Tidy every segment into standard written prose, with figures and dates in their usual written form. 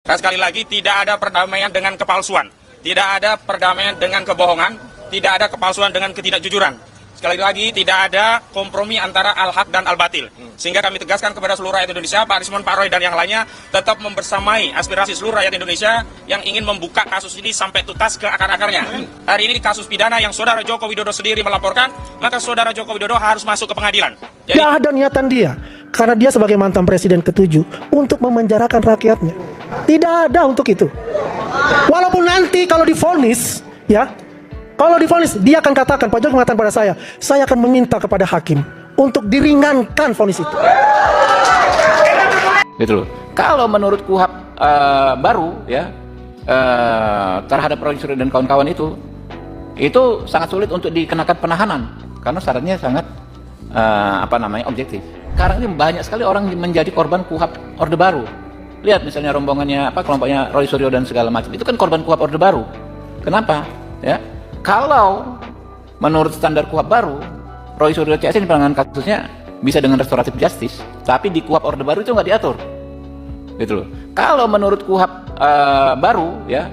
Dan sekali lagi, tidak ada perdamaian dengan kepalsuan, tidak ada perdamaian dengan kebohongan, tidak ada kepalsuan dengan ketidakjujuran. Sekali lagi, tidak ada kompromi antara al-haq dan al-batil. Sehingga kami tegaskan kepada seluruh rakyat Indonesia, Pak Rismon, Pak Roy, dan yang lainnya, tetap membersamai aspirasi seluruh rakyat Indonesia yang ingin membuka kasus ini sampai tuntas ke akar-akarnya. Hari ini kasus pidana yang Saudara Joko Widodo sendiri melaporkan, maka Saudara Joko Widodo harus masuk ke pengadilan. Jadi, tidak ada niatan dia, karena dia sebagai mantan presiden ke-7 untuk memenjarakan rakyatnya. Tidak ada untuk itu. Walaupun nanti kalau divonis, ya, kalau divonis, dia akan katakan, Pak Jokowi mengatakan pada saya akan meminta kepada hakim untuk diringankan vonis itu. Gitu loh. Kalau menurut KUHP baru ya terhadap Roy Suryo dan kawan-kawan itu sangat sulit untuk dikenakan penahanan karena syaratnya sangat objektif. Sekarang ini banyak sekali orang menjadi korban KUHP Orde Baru. Lihat misalnya rombongannya kelompoknya Roy Suryo dan segala macam, itu kan korban KUHP Orde Baru. Kenapa? Ya. Kalau menurut standar KUHP baru, Roy Suryo CS penanganan kasusnya bisa dengan restoratif justice, tapi di KUHP Orde Baru itu nggak diatur, gitu loh. Kalau menurut KUHP baru ya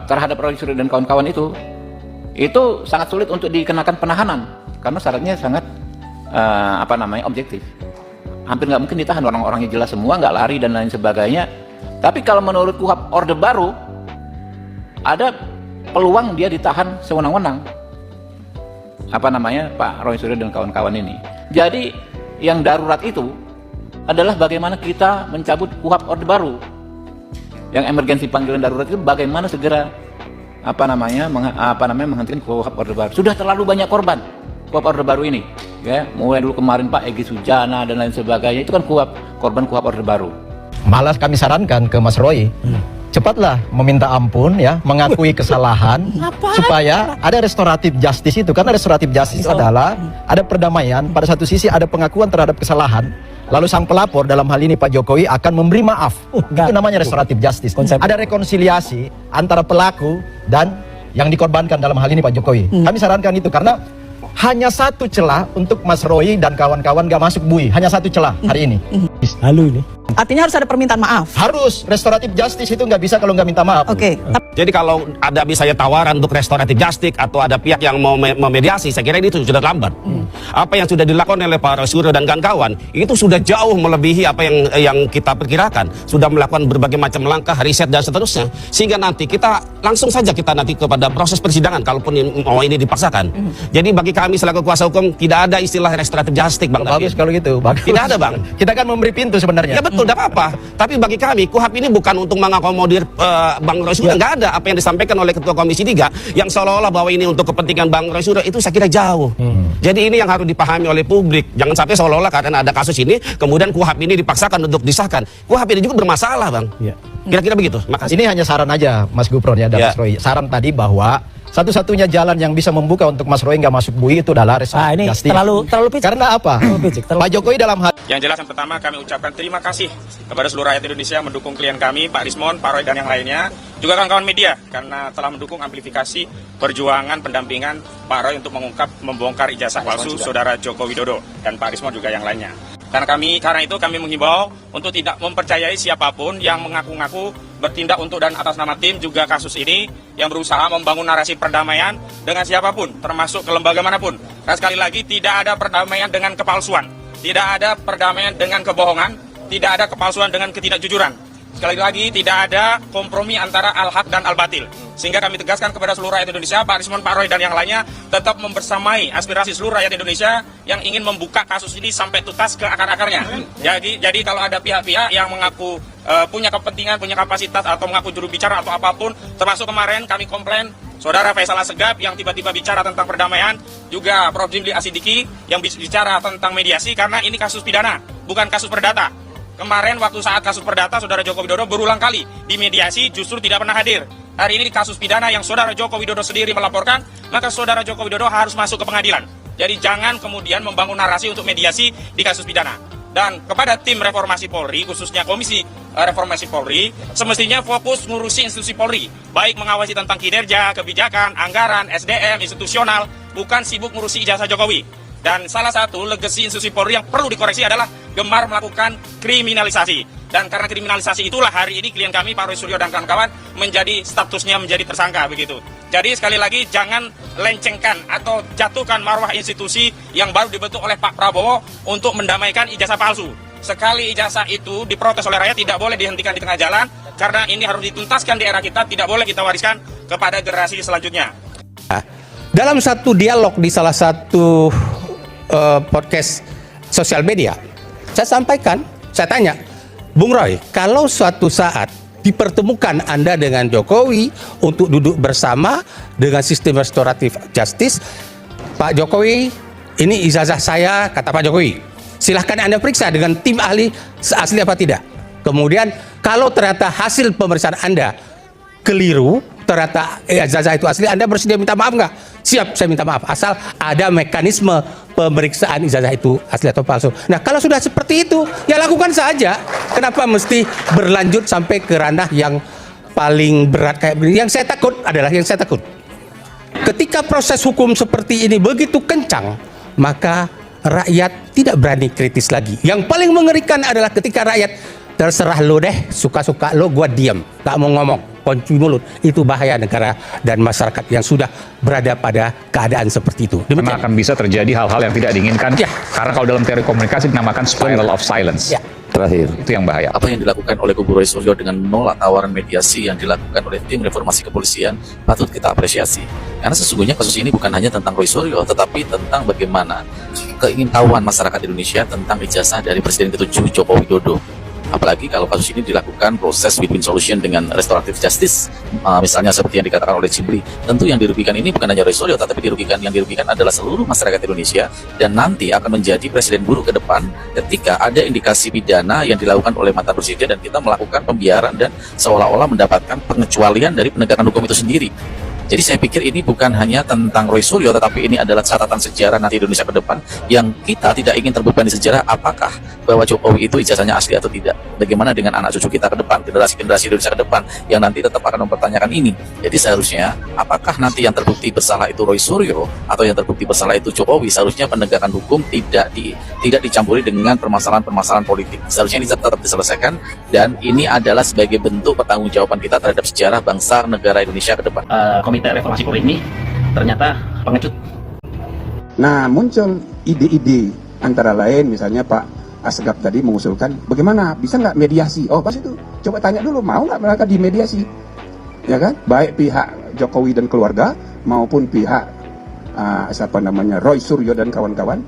terhadap Roy Suryo dan kawan-kawan itu sangat sulit untuk dikenakan penahanan karena syaratnya sangat objektif. Hampir nggak mungkin ditahan, orang-orangnya jelas semua, nggak lari dan lain sebagainya. Tapi kalau menurut KUHP Orde Baru ada peluang dia ditahan sewenang-wenang Pak Roy Suryo dan kawan-kawan ini. Jadi yang darurat itu adalah bagaimana kita mencabut KUHP Orde Baru. Yang emergensi panggilan darurat itu bagaimana segera menghentikan KUHP Orde Baru. Sudah terlalu banyak korban KUHP Orde Baru ini, ya. Mulai dulu kemarin Pak Egy Sujana dan lain sebagainya, itu kan korban KUHP Orde Baru. Malah kami sarankan ke Mas Roy, cepatlah meminta ampun, ya, mengakui kesalahan supaya ada restoratif justice itu. Karena restoratif justice adalah ada perdamaian, pada satu sisi ada pengakuan terhadap kesalahan, lalu sang pelapor dalam hal ini Pak Jokowi akan memberi maaf. Itu namanya restoratif justice. Ada rekonsiliasi antara pelaku dan yang dikorbankan, dalam hal ini Pak Jokowi. Kami sarankan itu karena hanya satu celah untuk Mas Roy dan kawan-kawan gak masuk bui. Hanya satu celah hari ini. Lalu ini. Artinya harus ada permintaan maaf. Harus, restoratif justice itu nggak bisa kalau nggak minta maaf. Oke. Jadi kalau ada misalnya tawaran untuk restoratif justice atau ada pihak yang mau memediasi, saya kira ini sudah lambat. Apa yang sudah dilakukan oleh Pak Roy Suryo dan kawan-kawan itu sudah jauh melebihi apa yang kita perkirakan. Sudah melakukan berbagai macam langkah, riset dan seterusnya. Sehingga nanti kita langsung saja nanti kepada proses persidangan kalaupun ini dipaksakan. Jadi bagi kami selaku kuasa hukum tidak ada istilah restoratif justice, Bang. Bagus kalau gitu. Bagus. Tidak ada, Bang. Kita kan memberi pintu sebenarnya. Ya betul, tidak apa-apa. Tapi bagi kami, KUHP ini bukan untuk mengakomodir Bang Roy Suryo. Nggak ada apa yang disampaikan oleh Ketua Komisi 3 yang seolah-olah bahwa ini untuk kepentingan Bang Roy Suryo, itu saya kira jauh. Jadi ini yang harus dipahami oleh publik. Jangan sampai seolah-olah karena ada kasus ini, kemudian KUHP ini dipaksakan untuk disahkan. KUHP ini juga bermasalah, Bang. Kira-kira begitu. Makasih. Ini hanya saran aja, Mas Gufron ya, dan Mas Roy. Saran tadi bahwa satu-satunya jalan yang bisa membuka untuk Mas Roy nggak masuk bui itu adalah restoratif justice. Terlalu picik. Karena apa? Pak Jokowi dalam hal yang jelas yang pertama kami ucapkan terima kasih kepada seluruh rakyat Indonesia yang mendukung klien kami, Pak Rismon, Pak Roy, dan yang lainnya. Juga kawan-kawan media karena telah mendukung amplifikasi perjuangan pendampingan Pak Roy untuk membongkar ijazah palsu Saudara Joko Widodo dan Pak Rismon juga yang lainnya. Karena itu kami menghimbau untuk tidak mempercayai siapapun yang mengaku-ngaku bertindak untuk dan atas nama tim juga kasus ini yang berusaha membangun narasi perdamaian dengan siapapun, termasuk ke lembaga manapun. Dan sekali lagi, tidak ada perdamaian dengan kepalsuan, tidak ada perdamaian dengan kebohongan, tidak ada kepalsuan dengan ketidakjujuran. Sekali lagi, tidak ada kompromi antara al-haq dan al-batil. Sehingga kami tegaskan kepada seluruh rakyat Indonesia, Pak Rismon, Pak Roy, dan yang lainnya, tetap membersamai aspirasi seluruh rakyat Indonesia yang ingin membuka kasus ini sampai tuntas ke akar-akarnya. Jadi kalau ada pihak-pihak yang mengaku punya kepentingan, punya kapasitas, atau mengaku juru bicara atau apapun, termasuk kemarin kami komplain Saudara Faisal Assegaf yang tiba-tiba bicara tentang perdamaian, juga Prof. Jimli Asidiki yang bicara tentang mediasi, karena ini kasus pidana, bukan kasus perdata. Kemarin waktu saat kasus perdata, Saudara Joko Widodo berulang kali di mediasi justru tidak pernah hadir. Hari ini di kasus pidana yang Saudara Joko Widodo sendiri melaporkan, maka Saudara Joko Widodo harus masuk ke pengadilan. Jadi jangan kemudian membangun narasi untuk mediasi di kasus pidana. Dan kepada tim reformasi Polri, khususnya Komisi Reformasi Polri, semestinya fokus ngurusi institusi Polri, baik mengawasi tentang kinerja, kebijakan, anggaran, SDM, institusional, bukan sibuk ngurusi ijazah Jokowi. Dan salah satu legasi institusi Polri yang perlu dikoreksi adalah gemar melakukan kriminalisasi. Dan karena kriminalisasi itulah hari ini klien kami Pak Roy Suryo dan kawan-kawan statusnya menjadi tersangka begitu. Jadi sekali lagi jangan lencengkan atau jatuhkan marwah institusi yang baru dibentuk oleh Pak Prabowo untuk mendamaikan ijazah palsu. Sekali ijazah itu diprotes oleh rakyat tidak boleh dihentikan di tengah jalan karena ini harus dituntaskan di era kita, tidak boleh kita wariskan kepada generasi selanjutnya. Dalam satu dialog di salah satu podcast sosial media, saya tanya, Bung Roy, kalau suatu saat dipertemukan Anda dengan Jokowi untuk duduk bersama dengan sistem restoratif justice, Pak Jokowi, ini ijazah saya, kata Pak Jokowi, silahkan Anda periksa dengan tim ahli asli apa tidak. Kemudian kalau ternyata hasil pemeriksaan Anda keliru, ternyata ijazah itu asli, Anda bersedia minta maaf nggak? Siap, saya minta maaf, asal ada mekanisme pemeriksaan ijazah itu asli atau palsu. Nah, kalau sudah seperti itu, ya lakukan saja. Kenapa mesti berlanjut sampai ke ranah yang paling berat kayak begini? Yang saya takut, ketika proses hukum seperti ini begitu kencang, maka rakyat tidak berani kritis lagi. Yang paling mengerikan adalah ketika rakyat terserah lo deh, suka-suka lo, gua diam, gak mau ngomong, kunci mulut. Itu bahaya negara dan masyarakat yang sudah berada pada keadaan seperti itu. Karena akan bisa terjadi hal-hal yang tidak diinginkan. Ya. Karena kalau dalam teori komunikasi dinamakan spiral of silence. Ya. Terakhir, itu yang bahaya. Apa yang dilakukan oleh kubu Roy Suryo dengan menolak tawaran mediasi yang dilakukan oleh tim reformasi kepolisian patut kita apresiasi. Karena sesungguhnya kasus ini bukan hanya tentang Roy Suryo, tetapi tentang bagaimana keingintahuan masyarakat Indonesia tentang ijazah dari Presiden ke-7 Joko Widodo. Apalagi kalau kasus ini dilakukan proses win-win solution dengan restoratif justice, misalnya seperti yang dikatakan oleh Cibli. Tentu yang dirugikan ini bukan hanya Roy Suryo, tetapi yang dirugikan adalah seluruh masyarakat Indonesia, dan nanti akan menjadi presiden buruk ke depan ketika ada indikasi pidana yang dilakukan oleh mantan presiden dan kita melakukan pembiaran dan seolah-olah mendapatkan pengecualian dari penegakan hukum itu sendiri. Jadi saya pikir ini bukan hanya tentang Roy Suryo, tetapi ini adalah catatan sejarah nanti Indonesia ke depan yang kita tidak ingin terbebani sejarah apakah bahwa Jokowi itu ijazahnya asli atau tidak. Bagaimana dengan anak cucu kita ke depan, generasi-generasi Indonesia ke depan yang nanti tetap akan mempertanyakan ini. Jadi seharusnya apakah nanti yang terbukti bersalah itu Roy Suryo atau yang terbukti bersalah itu Jokowi, seharusnya penegakan hukum tidak dicampuri dengan permasalahan-permasalahan politik. Seharusnya ini tetap diselesaikan, dan ini adalah sebagai bentuk pertanggungjawaban kita terhadap sejarah bangsa negara Indonesia ke depan. Komite Reformasi Polri ini ternyata pengecut. Nah, muncul ide-ide antara lain, misalnya Pak Asgaf tadi mengusulkan bagaimana bisa nggak mediasi. Oh, pas itu coba tanya dulu, mau nggak mereka dimediasi, ya kan? Baik pihak Jokowi dan keluarga maupun pihak Roy Suryo dan kawan-kawan,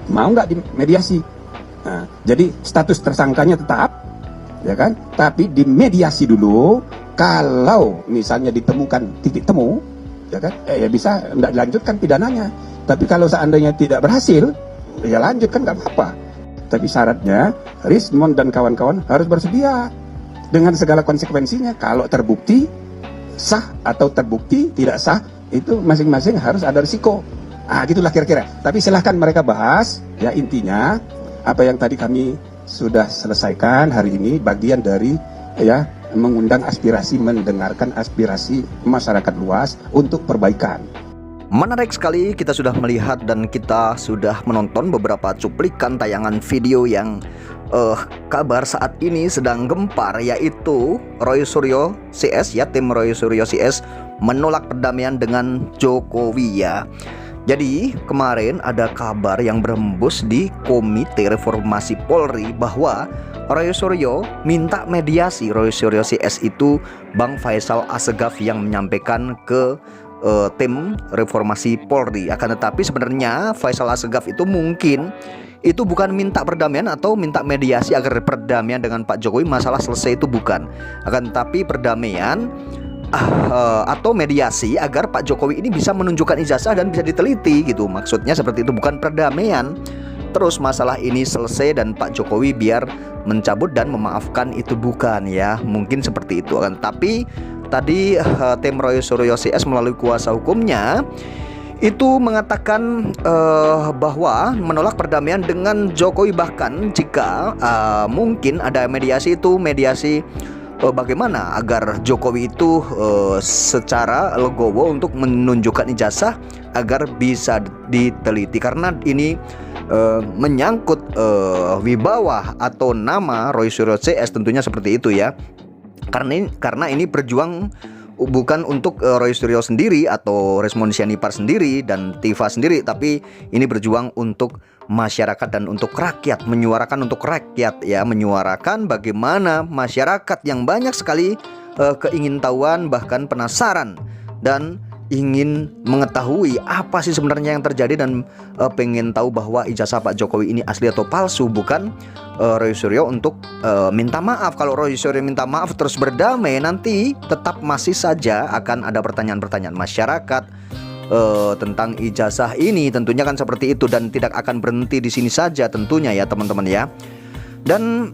mau nggak dimediasi. Nah, jadi status tersangkanya tetap, ya kan? Tapi dimediasi dulu. Kalau misalnya ditemukan titik temu, ya kan, ya bisa tidak dilanjutkan pidananya. Tapi kalau seandainya tidak berhasil, ya lanjutkan nggak apa-apa. Tapi syaratnya Rismon dan kawan-kawan harus bersedia dengan segala konsekuensinya. Kalau terbukti sah atau terbukti tidak sah, itu masing-masing harus ada risiko. Gitulah kira-kira. Tapi silahkan mereka bahas. Ya, intinya apa yang tadi kami sudah selesaikan hari ini bagian dari mengundang aspirasi, mendengarkan aspirasi masyarakat luas untuk perbaikan. Menarik sekali, kita sudah melihat dan kita sudah menonton beberapa cuplikan tayangan video yang kabar saat ini sedang gempar, yaitu Roy Suryo CS, tim Roy Suryo CS menolak perdamaian dengan Jokowi ya. Jadi kemarin ada kabar yang berembus di Komite Reformasi Polri bahwa Roy Suryo minta mediasi. Roy Suryo CS itu Bang Faisal Asgaf yang menyampaikan ke tim reformasi Polri. Akan tetapi sebenarnya Faisal Asgaf itu mungkin itu bukan minta perdamaian atau minta mediasi agar perdamaian dengan Pak Jokowi masalah selesai, itu bukan. Akan tetapi perdamaian atau mediasi agar Pak Jokowi ini bisa menunjukkan ijazah dan bisa diteliti gitu. Maksudnya seperti itu, bukan perdamaian. Terus masalah ini selesai dan Pak Jokowi biar mencabut dan memaafkan, itu bukan ya. Mungkin seperti itu kan. Tapi tadi tim Roy Suryo CS melalui kuasa hukumnya itu mengatakan bahwa menolak perdamaian dengan Jokowi, bahkan jika mungkin ada mediasi, itu mediasi bagaimana agar Jokowi itu secara legowo untuk menunjukkan ijazah agar bisa diteliti. Karena ini menyangkut wibawa atau nama Roy Suryo CS, tentunya seperti itu ya. Karena ini berjuang bukan untuk Roy Suryo sendiri atau Resmond Sianipar sendiri dan Tiva sendiri, tapi ini berjuang untuk masyarakat dan untuk rakyat, menyuarakan untuk rakyat ya, menyuarakan bagaimana masyarakat yang banyak sekali keingintahuan bahkan penasaran dan ingin mengetahui apa sih sebenarnya yang terjadi dan pengen tahu bahwa ijazah Pak Jokowi ini asli atau palsu. Bukan Roy Suryo untuk minta maaf. Kalau Roy Suryo minta maaf terus berdamai, nanti tetap masih saja akan ada pertanyaan-pertanyaan masyarakat tentang ijazah ini, tentunya kan seperti itu, dan tidak akan berhenti di sini saja tentunya ya teman-teman ya. Dan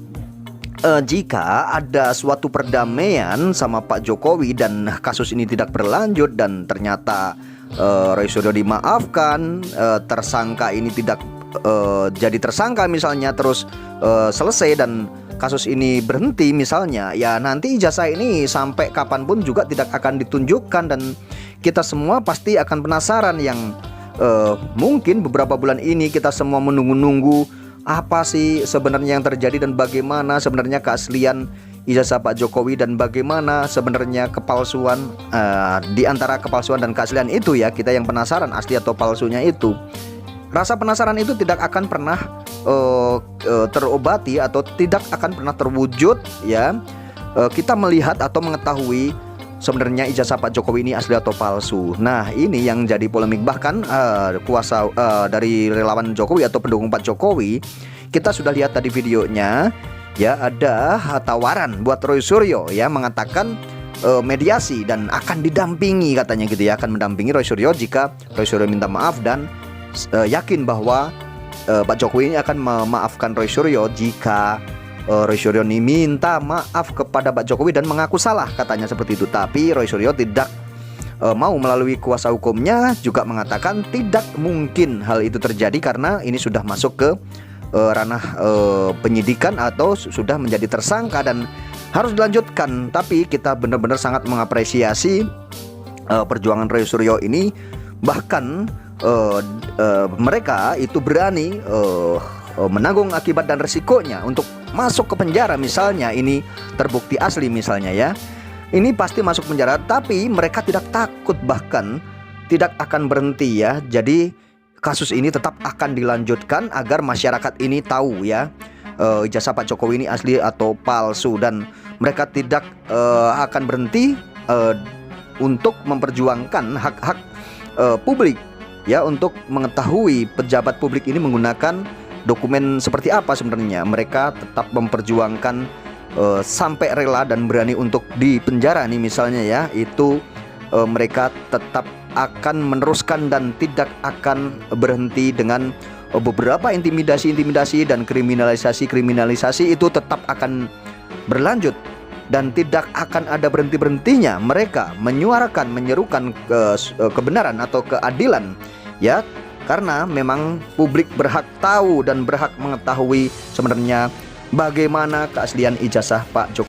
jika ada suatu perdamaian sama Pak Jokowi dan kasus ini tidak berlanjut dan ternyata Roy Suryo dimaafkan, tersangka ini tidak jadi tersangka misalnya, terus selesai dan kasus ini berhenti misalnya, ya nanti ijazah ini sampai kapanpun juga tidak akan ditunjukkan dan kita semua pasti akan penasaran yang mungkin beberapa bulan ini kita semua menunggu-nunggu apa sih sebenarnya yang terjadi dan bagaimana sebenarnya keaslian ijazah Pak Jokowi dan bagaimana sebenarnya kepalsuan di antara kepalsuan dan keaslian itu ya. Kita yang penasaran asli atau palsunya itu. Rasa penasaran itu tidak akan pernah terobati atau tidak akan pernah terwujud ya. Kita melihat atau mengetahui sebenarnya ijazah Pak Jokowi ini asli atau palsu. Nah ini yang jadi polemik. Bahkan kuasa dari relawan Jokowi atau pendukung Pak Jokowi, kita sudah lihat tadi videonya ya, ada tawaran buat Roy Suryo ya, mengatakan mediasi dan akan didampingi katanya gitu ya, akan mendampingi Roy Suryo jika Roy Suryo minta maaf dan yakin bahwa Pak Jokowi ini akan memaafkan Roy Suryo jika Roy Suryo ini minta maaf kepada Pak Jokowi dan mengaku salah, katanya seperti itu. Tapi Roy Suryo tidak mau melalui kuasa hukumnya, juga mengatakan tidak mungkin hal itu terjadi karena ini sudah masuk ke ranah penyidikan atau sudah menjadi tersangka dan harus dilanjutkan. Tapi kita benar-benar sangat mengapresiasi perjuangan Roy Suryo ini. Bahkan mereka itu berani menanggung akibat dan resikonya untuk masuk ke penjara misalnya ini terbukti asli misalnya ya, ini pasti masuk penjara, tapi mereka tidak takut, bahkan tidak akan berhenti ya. Jadi kasus ini tetap akan dilanjutkan agar masyarakat ini tahu ya ijazah Pak Jokowi ini asli atau palsu, dan mereka tidak akan berhenti untuk memperjuangkan hak-hak publik ya, untuk mengetahui pejabat publik ini menggunakan dokumen seperti apa sebenarnya. Mereka tetap memperjuangkan sampai rela dan berani untuk dipenjara nih misalnya ya. Itu mereka tetap akan meneruskan dan tidak akan berhenti dengan beberapa intimidasi dan kriminalisasi itu tetap akan berlanjut dan tidak akan ada berhenti-berhentinya. Mereka menyuarakan, menyerukan kebenaran atau keadilan ya, karena memang publik berhak tahu dan berhak mengetahui sebenarnya bagaimana keaslian ijazah Pak Jokowi.